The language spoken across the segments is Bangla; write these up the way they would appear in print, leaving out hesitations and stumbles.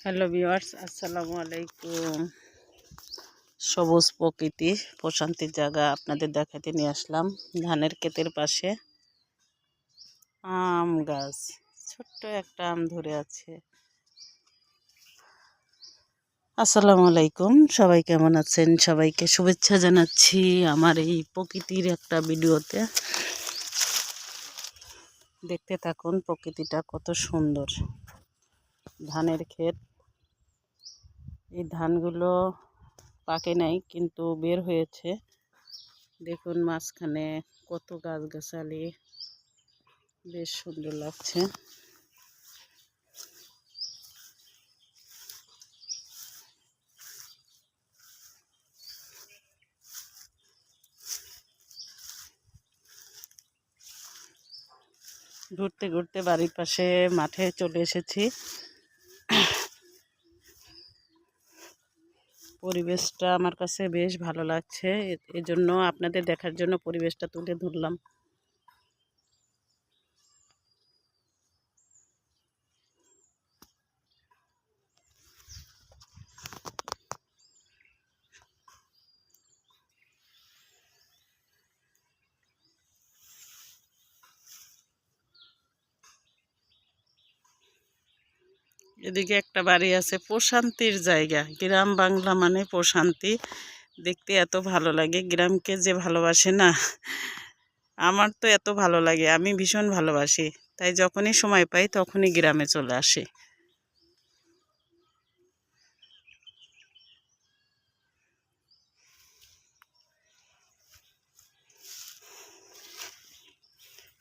হ্যালো ভিউয়ার্স, আসসালামু আলাইকুম। সবুজ প্রকৃতি, প্রশান্তির জায়গা আপনাদের দেখাতে নিয়ে আসলাম। ধানের ক্ষেতের পাশে আম গাছ, ছোট্ট একটা আম ধরে আছে। আসসালামু আলাইকুম, সবাই কেমন আছেন? সবাইকে শুভেচ্ছা জানাচ্ছি আমার এই প্রকৃতির একটা ভিডিওতে। দেখতে থাকুন প্রকৃতিটা কত সুন্দর। ধানের ক্ষেত, এই ধানগুলো পাকে নাই কিন্তু বের হয়েছে। দেখুন মাঝখানে কত গাছগাছালি, বেশ সুন্দর লাগছে। ঘুরতে ঘুরতে বাড়ির পাশে মাঠে চলে এসেছি। পরিবেশটা আমার কাছে বেশ ভালো লাগছে, এজন্য আপনাদের দেখার জন্য পরিবেশটা তুলে ধরলাম। এদিকে একটা বাড়ি আছে, প্রশান্তির জায়গা। গ্রাম বাংলা মানে প্রশান্তি। দেখতে এত ভালো লাগে, গ্রামকে যে ভালোবাসে না, আমার তো এত ভালো লাগে, আমি ভীষণ ভালোবাসি। তাই যখনই সময় পাই তখনই গ্রামে চলে আসি।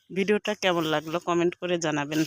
ভিডিওটা কেমন লাগলো কমেন্ট করে জানাবেন।